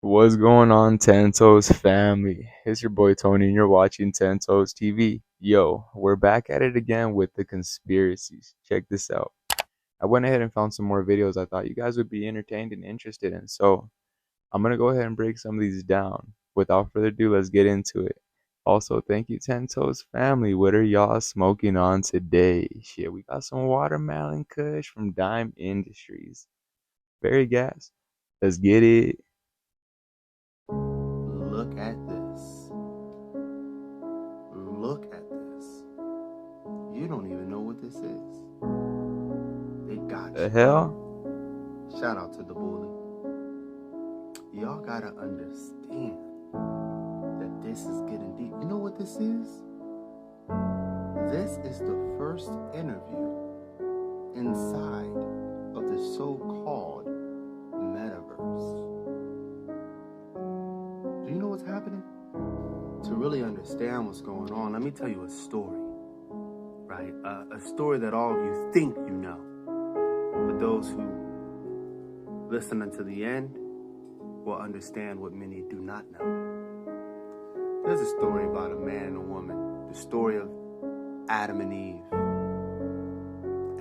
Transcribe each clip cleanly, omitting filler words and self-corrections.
What's going on, Tento's family? It's your boy Tony, and you're watching TentoezTV. Yo, we're back at it again with the conspiracies. Check this out. I went ahead and found some more videos I thought you guys would be entertained and interested in, so I'm gonna go ahead and break some of these down. Without further ado, let's get into it. Also, thank you, Tento's family. What are y'all smoking on today? Shit, we got some watermelon kush from Dime Industries. Very gas. Let's get it. Look at this. Look at this. You don't even know what this is. They got The you. hell? Shout out to the bully. Y'all gotta understand that this is getting deep. You know what this is? This is the first interview inside of the so-called metaverse. Do you know what's happening? To really understand what's going on, let me tell you a story, right? A story that all of you think you know. But those who listen until the end will understand what many do not know. There's a story about a man and a woman, the story of Adam and Eve.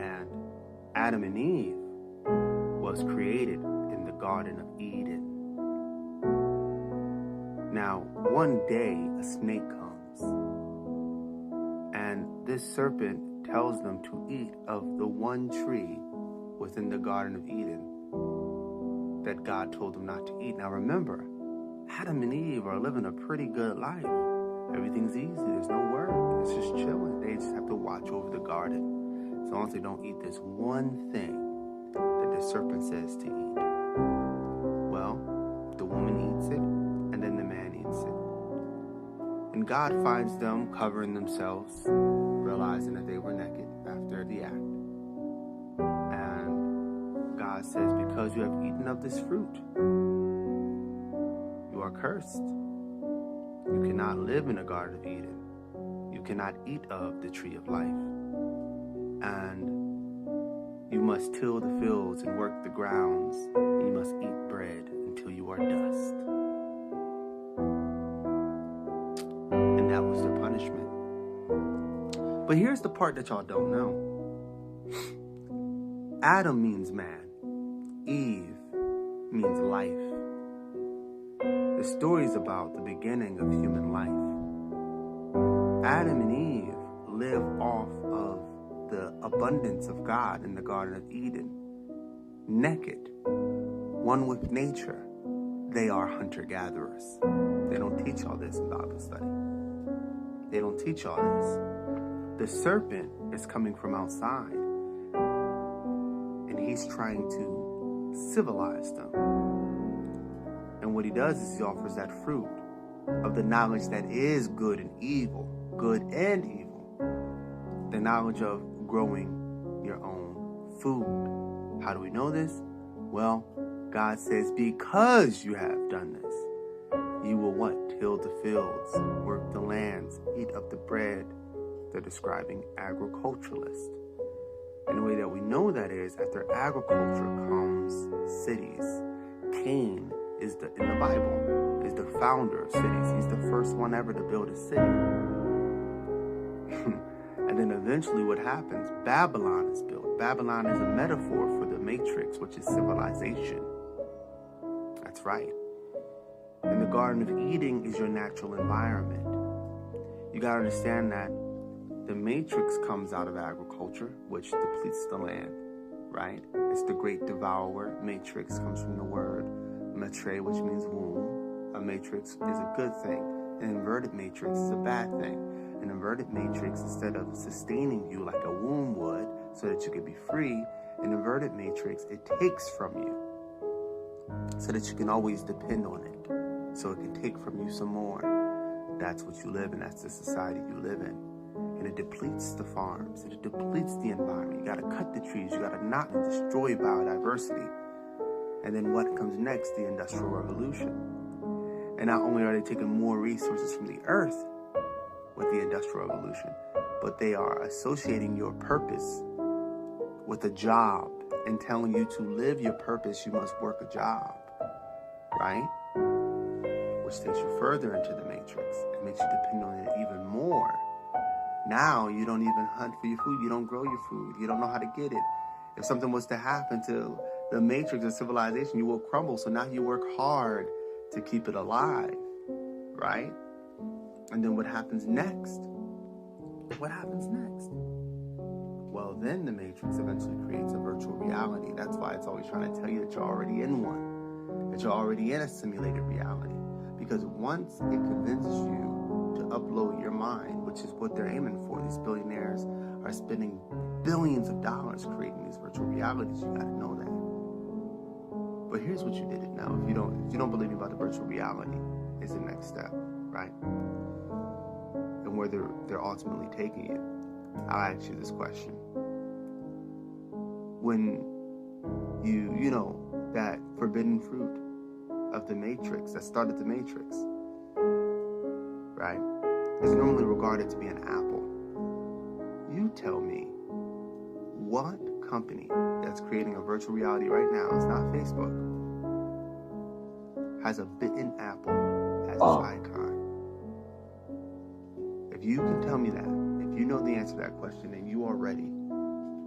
And Adam and Eve was created in the Garden of Eden. Now, one day a snake comes, and this serpent tells them to eat of the one tree within the Garden of Eden that God told them not to eat. Now remember, Adam and Eve are living a pretty good life. Everything's easy, there's no work, it's just chilling. They just have to watch over the garden as long as they don't eat this one thing that the serpent says to eat. Well, the woman eats it, and then the man eats it. And God finds them covering themselves, realizing that they were naked after the act. And God says, because you have eaten of this fruit, you are cursed. You cannot live in the Garden of Eden. You cannot eat of the tree of life. And you must till the fields and work the grounds. And you must eat bread until you are dust. And that was their punishment. But here's the part that y'all don't know. Adam means man. Eve means life. The story is about the beginning of human life. Adam and Eve live off of the abundance of God in the Garden of Eden. Naked, one with nature. They are hunter-gatherers. They don't teach all this in Bible study. They don't teach all this. The serpent is coming from outside, and he's trying to civilize them. And what he does is he offers that fruit of the knowledge that is good and evil, good and evil. The knowledge of growing your own food. How do we know this? Well, God says, because you have done this, you will what? Till the fields, work the lands, eat of the bread. They're describing agriculturalists. And the way that we know that is, after agriculture comes cities. Cain is in the Bible, is the founder of cities. He's the first one ever to build a city. And then eventually what happens? Babylon is built. Babylon is a metaphor for the matrix, which is civilization. That's right. And the Garden of Eden is your natural environment. You gotta understand that the matrix comes out of agriculture, which depletes the land, right? It's the great devourer. Matrix comes from the word matre, which means womb. A matrix is a good thing. An inverted matrix is a bad thing. An inverted matrix, instead of sustaining you like a womb would so that you could be free, an inverted matrix, it takes from you so that you can always depend on it. So it can take from you some more. That's what you live in. That's the society you live in. And it depletes the farms. It depletes the environment. You got to cut the trees. You got to not destroy biodiversity. And then what comes next? The Industrial Revolution. And not only are they taking more resources from the earth with the Industrial Revolution, but they are associating your purpose with a job and telling you to live your purpose, you must work a job, right? which takes you further into the matrix and makes you depend on it even more. Now you don't even hunt for your food. You don't grow your food. You don't know how to get it. If something was to happen to the matrix of civilization, you will crumble. So now you work hard to keep it alive, right? And then what happens next? What happens next? Well, then the matrix eventually creates a virtual reality. That's why it's always trying to tell you that you're already in one, that you're already in a simulated reality. Because once it convinces you to upload your mind, which is what they're aiming for, these billionaires are spending billions of dollars creating these virtual realities. You got to know that. But here's what you didn't know. If you don't believe me about the virtual reality, is the next step, right? And where they're ultimately taking you. I'll ask you this question. When you know that forbidden fruit of the matrix that started the matrix, right, is normally regarded to be an apple. You tell me what company that's creating a virtual reality right now, it's not Facebook, has a bitten apple as its icon. If you can tell me that, if you know the answer to that question, then you are ready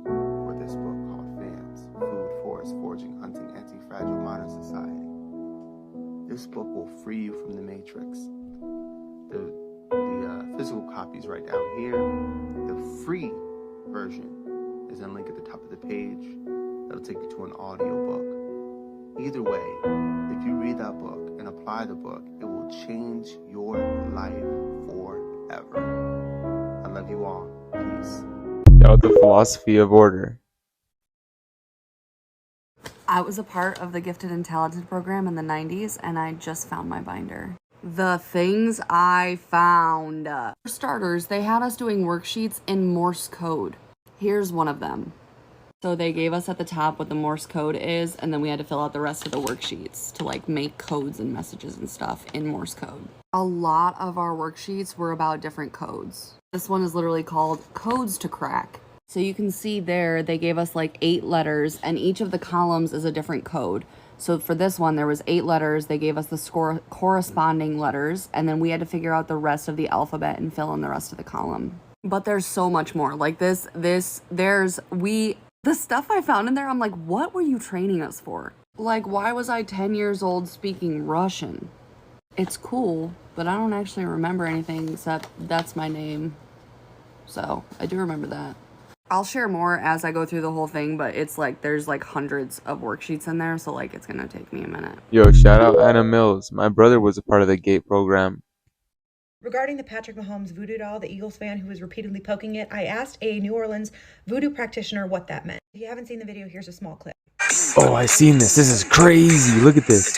for this book called Fans, Food, Forest, Foraging, Hunting, Anti-Fragile Modern Society. This book will free you from the matrix. The physical copy is right down here. The free version is a link at the top of the page. That'll take you to an audio book. Either way, if you read that book and apply the book, it will change your life forever. I love you all. Peace. That was the philosophy of order. I was a part of the Gifted and Talented program in the 90s, and I just found my binder. The things I found. For starters, they had us doing worksheets in Morse code. Here's one of them. So they gave us at the top what the Morse code is, and then we had to fill out the rest of the worksheets to like make codes and messages and stuff in Morse code. A lot of our worksheets were about different codes. This one is literally called Codes to Crack. So you can see there, they gave us like 8 letters, and each of the columns is a different code. So for this one, there was 8 letters. They gave us the corresponding letters, and then we had to figure out the rest of the alphabet and fill in the rest of the column. But there's so much more. Like the stuff I found in there, I'm like, what were you training us for? Like, why was I 10 years old speaking Russian? It's cool, but I don't actually remember anything except that's my name. So I do remember that. I'll share more as I go through the whole thing, but it's like there's like hundreds of worksheets in there, so like it's gonna take me a minute. Yo, shout out Anna Mills. My brother was a part of the GATE program. Regarding the Patrick Mahomes voodoo doll, the Eagles fan who was repeatedly poking it, I asked a New Orleans voodoo practitioner what that meant. If you haven't seen the video, here's a small clip. Oh, I seen this. This is crazy. Look at this.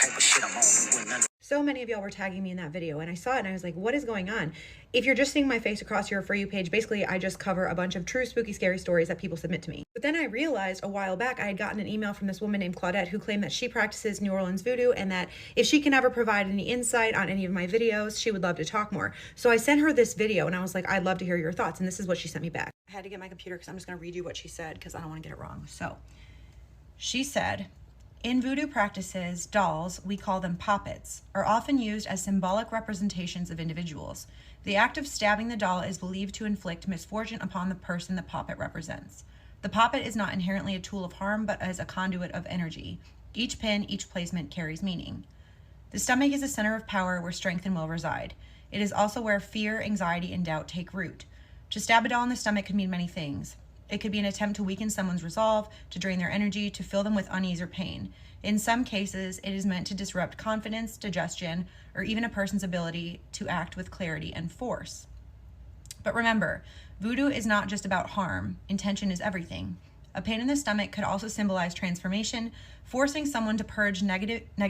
So many of y'all were tagging me in that video, and I saw it and I was like, what is going on? If you're just seeing my face across your For You page, basically I just cover a bunch of true spooky scary stories that people submit to me. But then I realized a while back I had gotten an email from this woman named Claudette who claimed that she practices New Orleans voodoo and that if she can ever provide any insight on any of my videos, she would love to talk more. So I sent her this video and I was like, I'd love to hear your thoughts, and this is what she sent me back. I had to get my computer because I'm just going to read you what she said because I don't want to get it wrong. So she said, in voodoo practices, dolls, we call them poppets, are often used as symbolic representations of individuals. The act of stabbing the doll is believed to inflict misfortune upon the person the poppet represents. The poppet is not inherently a tool of harm, but as a conduit of energy. Each pin, each placement carries meaning. The stomach is a center of power where strength and will reside. It is also where fear, anxiety, and doubt take root. To stab a doll in the stomach could mean many things. It could be an attempt to weaken someone's resolve, to drain their energy, to fill them with unease or pain. In some cases, it is meant to disrupt confidence, digestion, or even a person's ability to act with clarity and force. But remember, voodoo is not just about harm. Intention is everything. A pain in the stomach could also symbolize transformation, forcing someone to purge negativity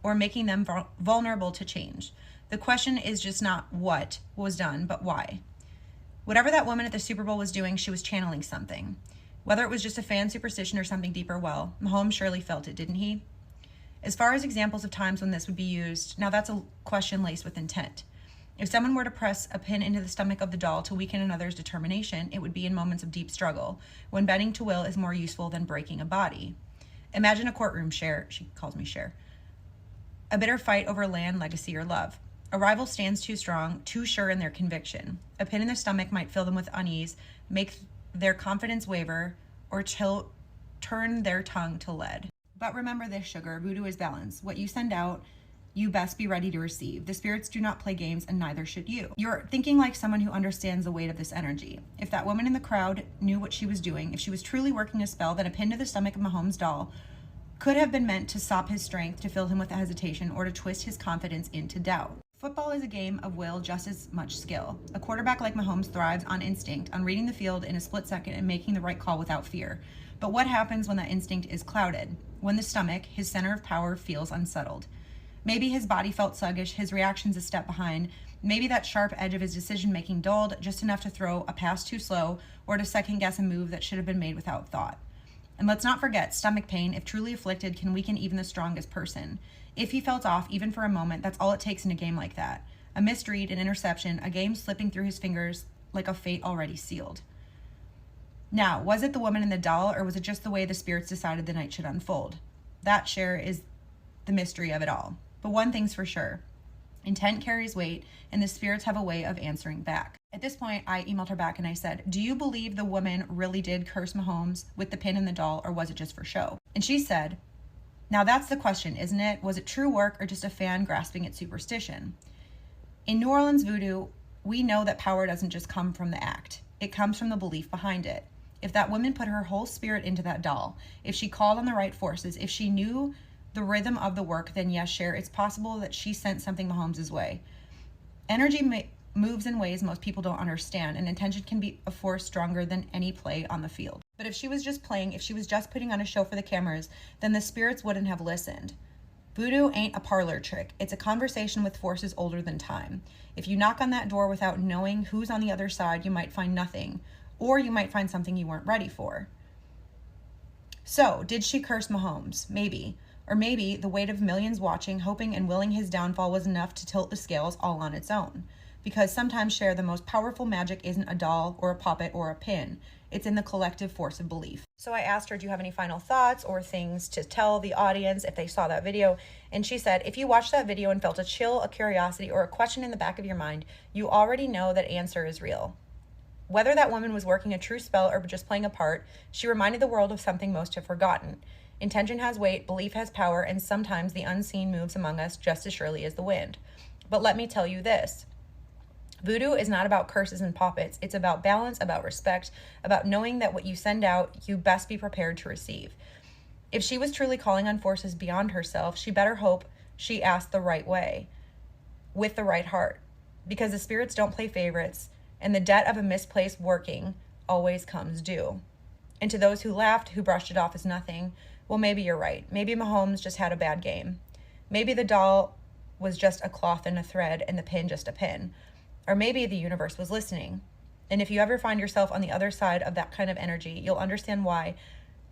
or making them vulnerable to change. The question is just not what was done, but why. Whatever that woman at the Super Bowl was doing, she was channeling something. Whether it was just a fan superstition or something deeper, well, Mahomes surely felt it, didn't he? As far as examples of times when this would be used, now that's a question laced with intent. If someone were to press a pin into the stomach of the doll to weaken another's determination, it would be in moments of deep struggle, when bending to will is more useful than breaking a body. Imagine a courtroom, Cher, she calls me Cher, a bitter fight over land, legacy, or love. A rival stands too strong, too sure in their conviction. A pin in their stomach might fill them with unease, make their confidence waver, or turn their tongue to lead. But remember this, sugar, voodoo is balance. What you send out, you best be ready to receive. The spirits do not play games, and neither should you. You're thinking like someone who understands the weight of this energy. If that woman in the crowd knew what she was doing, if she was truly working a spell, then a pin to the stomach of Mahomes' doll could have been meant to sop his strength, to fill him with hesitation, or to twist his confidence into doubt. Football is a game of will just as much skill. A quarterback like Mahomes thrives on instinct, on reading the field in a split second and making the right call without fear. But what happens when that instinct is clouded? When the stomach, his center of power, feels unsettled? Maybe his body felt sluggish, his reactions a step behind. Maybe that sharp edge of his decision-making dulled just enough to throw a pass too slow or to second-guess a move that should have been made without thought. And let's not forget, stomach pain, if truly afflicted, can weaken even the strongest person. If he felt off, even for a moment, that's all it takes in a game like that. A misread, an interception, a game slipping through his fingers like a fate already sealed. Now, was it the woman in the doll, or was it just the way the spirits decided the night should unfold? That, Cher, is the mystery of it all. But one thing's for sure. Intent carries weight, and the spirits have a way of answering back. At this point, I emailed her back and I said, do you believe the woman really did curse Mahomes with the pin in the doll, or was it just for show? And she said, now that's the question, isn't it? Was it true work or just a fan grasping at superstition? In New Orleans voodoo, we know that power doesn't just come from the act. It comes from the belief behind it. If that woman put her whole spirit into that doll, if she called on the right forces, if she knew the rhythm of the work, then yes, Cher, it's possible that she sent something Mahomes' way. Energy moves in ways most people don't understand, and intention can be a force stronger than any play on the field. But if she was just playing, if she was just putting on a show for the cameras, then the spirits wouldn't have listened. Voodoo ain't a parlor trick. It's a conversation with forces older than time. If you knock on that door without knowing who's on the other side, you might find nothing, or you might find something you weren't ready for. So, did she curse Mahomes? Maybe. Or maybe the weight of millions watching, hoping and willing his downfall was enough to tilt the scales all on its own. Because sometimes, Cher, the most powerful magic isn't a doll or a puppet or a pin. It's in the collective force of belief. So I asked her, do you have any final thoughts or things to tell the audience if they saw that video? And she said, if you watched that video and felt a chill, a curiosity, or a question in the back of your mind, you already know that answer is real. Whether that woman was working a true spell or just playing a part, she reminded the world of something most have forgotten. Intention has weight, belief has power, and sometimes the unseen moves among us just as surely as the wind. But let me tell you this. Voodoo is not about curses and puppets. It's about balance, about respect, about knowing that what you send out, you best be prepared to receive. If she was truly calling on forces beyond herself, she better hope she asked the right way, with the right heart, because the spirits don't play favorites, and the debt of a misplaced working always comes due. And to those who laughed, who brushed it off as nothing, well, maybe you're right. Maybe Mahomes just had a bad game. Maybe the doll was just a cloth and a thread, and the pin just a pin. Or maybe the universe was listening. And if you ever find yourself on the other side of that kind of energy, you'll understand why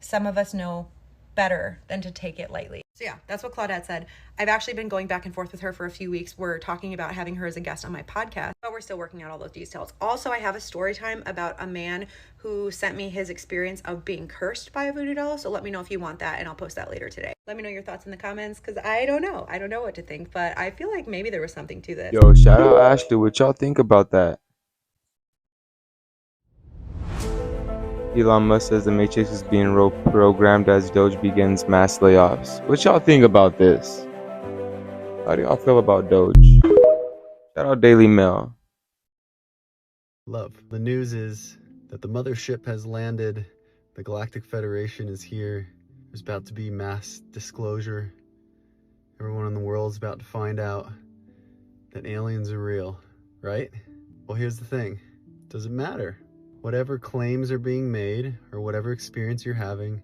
some of us know better than to take it lightly. So yeah, that's what Claudette said. I've actually been going back and forth with her for a few weeks. We're talking about having her as a guest on my podcast, but we're still working out all those details. Also, I have a story time about a man who sent me his experience of being cursed by a voodoo doll. So let me know if you want that, and I'll post that later today. Let me know your thoughts in the comments, because I don't know. I don't know what to think, but I feel like maybe there was something to this. Yo, shout out Ashley. What y'all think about that? Elon Musk says the Matrix is being programmed as Doge begins mass layoffs. What y'all think about this? How do y'all feel about Doge? Shout out Daily Mail. Love. The news is that the mothership has landed. The Galactic Federation is here. There's about to be mass disclosure. Everyone in the world is about to find out that aliens are real, right? Well, here's the thing. Does it matter? Whatever claims are being made or whatever experience you're having,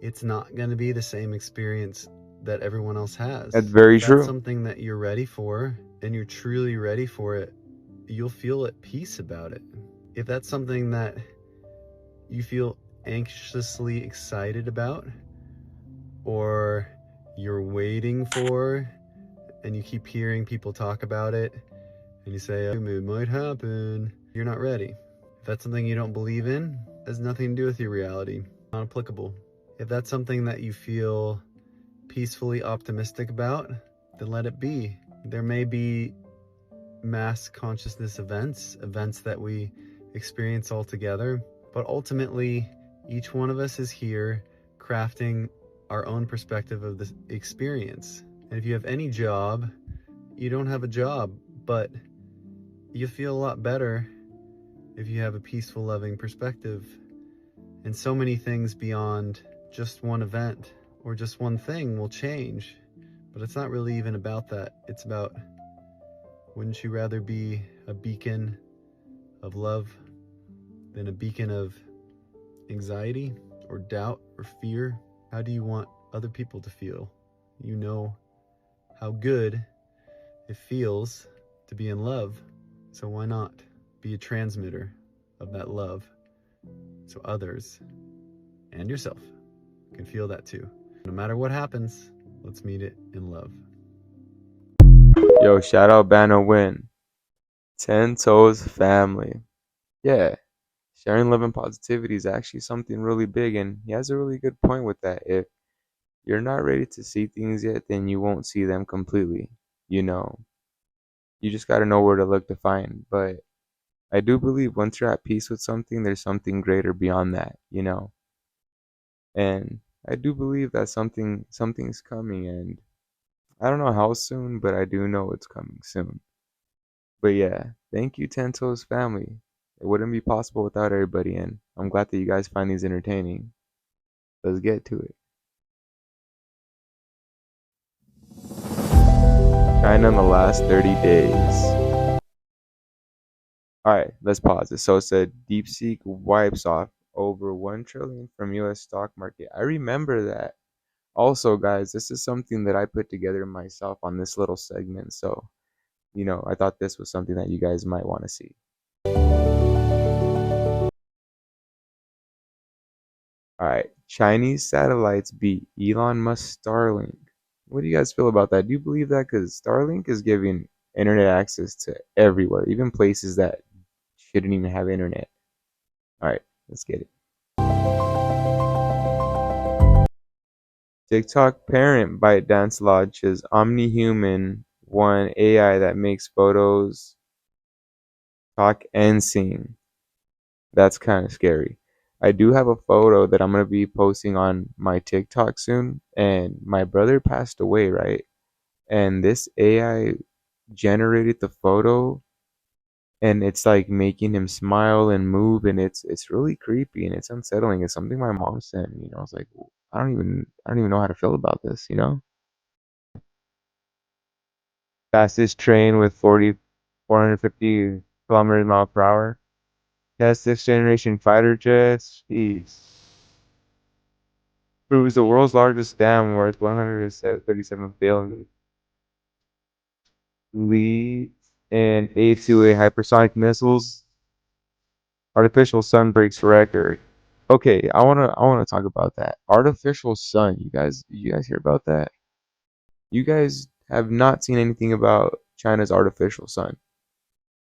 it's not going to be the same experience that everyone else has. That's very true. If that's something that you're ready for and you're truly ready for it, you'll feel at peace about it. If that's something that you feel anxiously excited about, or you're waiting for, and you keep hearing people talk about it, and you say, it might happen, you're not ready. If that's something you don't believe in, it has nothing to do with your reality. Not applicable. If that's something that you feel peacefully optimistic about, then let it be. There may be mass consciousness events that we experience all together, but ultimately, each one of us is here crafting our own perspective of the experience. And if you have any job, you don't have a job, but you feel a lot better if you have a peaceful, loving perspective. And so many things beyond just one event or just one thing will change. But it's not really even about that. It's about, wouldn't you rather be a beacon of love than a beacon of anxiety or doubt or fear? How do you want other people to feel? You know how good it feels to be in love. So why not be a transmitter of that love so others and yourself can feel that too? No matter what happens, let's meet it in love. Yo, shout out Banner Win. Ten Toes family. Yeah, sharing love and positivity is actually something really big, and he has a really good point with that. If you're not ready to see things yet, then you won't see them completely. You know, you just got to know where to look to find. But I do believe once you're at peace with something, there's something greater beyond that, you know? And I do believe that something's coming, and I don't know how soon, but I do know it's coming soon. But yeah, thank you, Tento's family. It wouldn't be possible without everybody, and I'm glad that you guys find these entertaining. Let's get to it. China in the last 30 days. Alright, let's pause it. So it said DeepSeek wipes off over 1 trillion from US stock market. I remember that. Also, guys, this is something that I put together myself on this little segment. So, I thought this was something that you guys might want to see. All right, Chinese satellites beat Elon Musk Starlink. What do you guys feel about that? Do you believe that? Because Starlink is giving internet access to everywhere, even places that shouldn't even have internet. All right, let's get it. TikTok parent ByteDance launches OmniHuman One AI that makes photos, talk, and sing. That's kind of scary. I do have a photo that I'm going to be posting on my TikTok soon, and my brother passed away, right? And this AI generated the photo, and it's like making him smile and move, and it's really creepy and it's unsettling. It's something my mom sent me. I was like, I don't even know how to feel about this. Fastest train with 450 kilometers mile per hour. Test sixth generation fighter jets. Jeez. Proves the world's largest dam worth 137 billion. Lead and A2A hypersonic missiles. Artificial sun breaks record. Okay, I wanna talk about that. Artificial sun. You guys hear about that? You guys have not seen anything about China's artificial sun.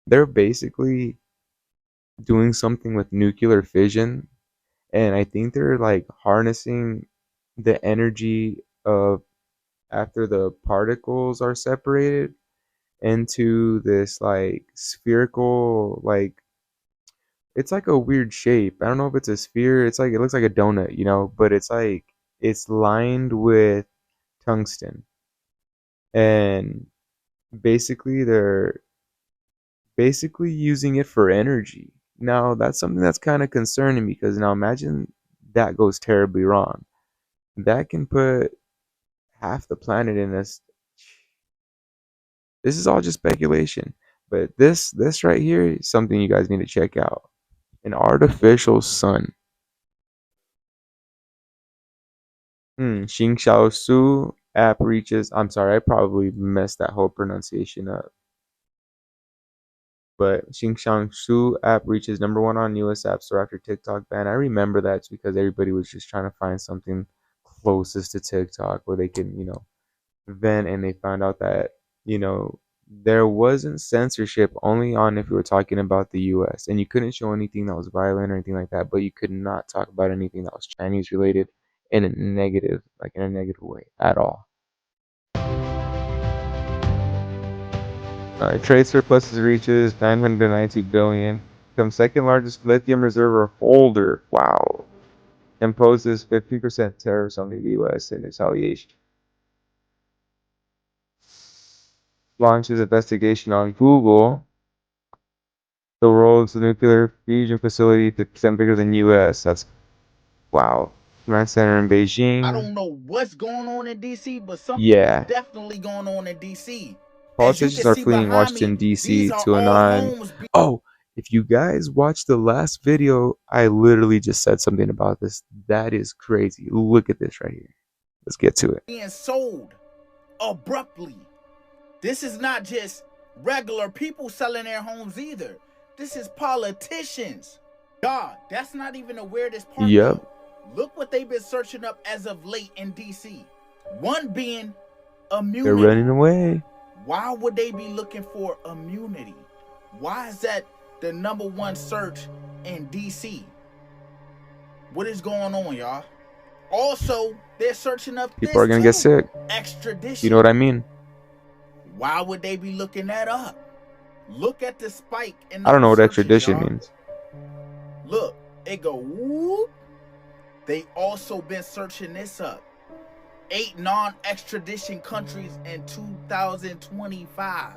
They're basically doing something with nuclear fission, and I think they're like harnessing the energy of after the particles are separated into this like spherical, like it's like a weird shape. I don't know if it's a sphere. It's like it looks like a donut, but it's like it's lined with tungsten. And basically they're basically using it for energy. Now, that's something that's kind of concerning because now imagine that goes terribly wrong. That can put half the planet in a. This is all just speculation, but this right here is something you guys need to check out. An artificial sun. Xing Xiao Su app reaches. I'm sorry, I probably messed that whole pronunciation up. But Xing Xiang Su app reaches #1 on US App Store after TikTok ban. I remember that's because everybody was just trying to find something closest to TikTok where they can, vent, and they found out that, you know, there wasn't censorship only on if you were talking about the US, and you couldn't show anything that was violent or anything like that, but you could not talk about anything that was Chinese related in a negative way at all. Trade surplus reaches 992 billion. Becomes second largest lithium reserve holder. Wow. Imposes 50% tariffs on the U.S. in retaliation. Launches investigation on Google. The world's nuclear fusion facility to 10 bigger than U.S. That's wow. Command center in Beijing. I don't know what's going on in DC, but something is definitely going on in DC. As you Politicians can are see fleeing behind Washington, me, these D.C. are to a all non. homes. Oh, if you guys watched the last video, I literally just said something about this. That is crazy. Look at this right here. Let's get to it. Being sold abruptly. This is not just regular people selling their homes either. This is politicians. God, that's not even the weirdest part Yep. though. Look what they've been searching up as of late in DC. One being immunity. They're running away. Why would they be looking for immunity? Why is that the #1 search in DC? What is going on, y'all? Also, they're searching up People are gonna get sick. extradition. You know what I mean? Why would they be looking that up? Look at the spike in I don't know what searches, extradition y'all. means. Look, it go whoop. They also been searching this up. 8 non-extradition countries in 2025.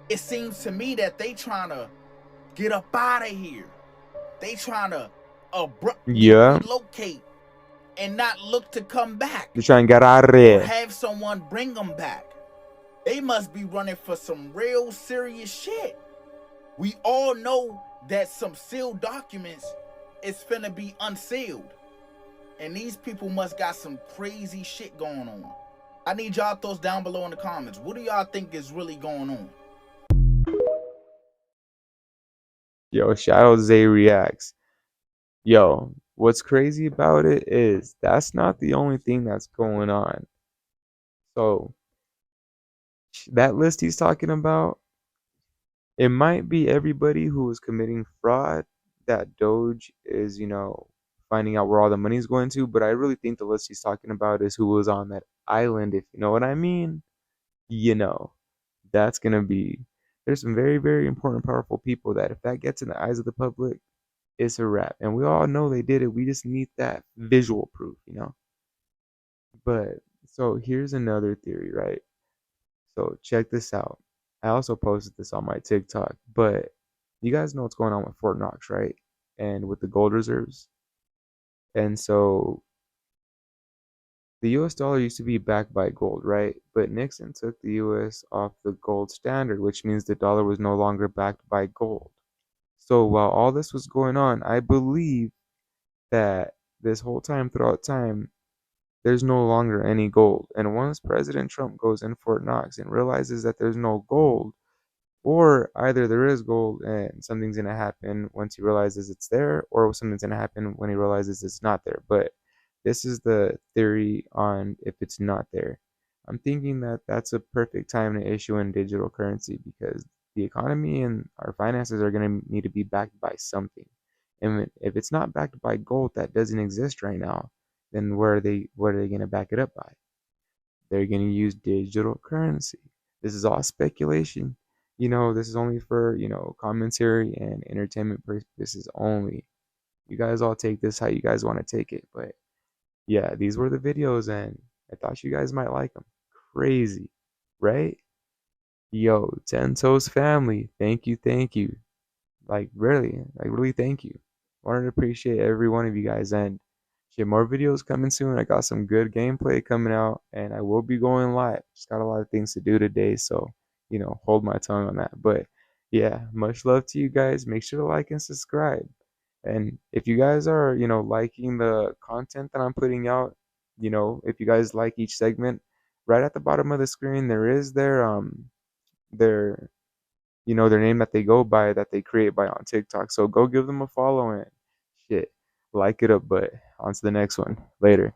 It seems to me that they trying to get up out of here. They trying to abruptly relocate and not look to come back. They're trying to get out of Or there. have someone bring them back. They must be running for some real serious shit. We all know that some sealed documents is finna be unsealed. And these people must got some crazy shit going on. I need y'all thoughts down below in the comments. What do y'all think is really going on? Yo, Shadow Zay reacts. Yo, what's crazy about it is that's not the only thing that's going on. So, that list he's talking about, it might be everybody who is committing fraud that Doge is, finding out where all the money's going to. But I really think the list he's talking about is who was on that island, if you know what I mean. You know, that's going to be, there's some very, very important, powerful people that if that gets in the eyes of the public, it's a wrap. And we all know they did it. We just need that visual proof. But so here's another theory, right? So check this out. I also posted this on my TikTok, but you guys know what's going on with Fort Knox, right? And with the gold reserves. And so the US dollar used to be backed by gold, right? But Nixon took the US off the gold standard, which means the dollar was no longer backed by gold. So while all this was going on, I believe that this whole time, throughout time, there's no longer any gold. And once President Trump goes in Fort Knox and realizes that there's no gold, or either there is gold and something's going to happen once he realizes it's there, or something's going to happen when he realizes it's not there. But this is the theory on if it's not there. I'm thinking that that's a perfect time to issue in digital currency because the economy and our finances are going to need to be backed by something. And if it's not backed by gold that doesn't exist right now, then what are they going to back it up by? They're going to use digital currency. This is all speculation. This is only for, commentary and entertainment purposes only. You guys all take this how you guys want to take it. But yeah, these were the videos and I thought you guys might like them. Crazy, right? Yo, Tento's family, thank you, thank you. Like really, thank you. Wanted to appreciate every one of you guys and shit, more videos coming soon. I got some good gameplay coming out and I will be going live. Just got a lot of things to do today, so hold my tongue on that. But yeah, much love to you guys. Make sure to like and subscribe. And if you guys are, liking the content that I'm putting out, if you guys like each segment, right at the bottom of the screen there is their their name that they go by that they create by on TikTok. So go give them a follow and shit, like it up. But on to the next one. Later.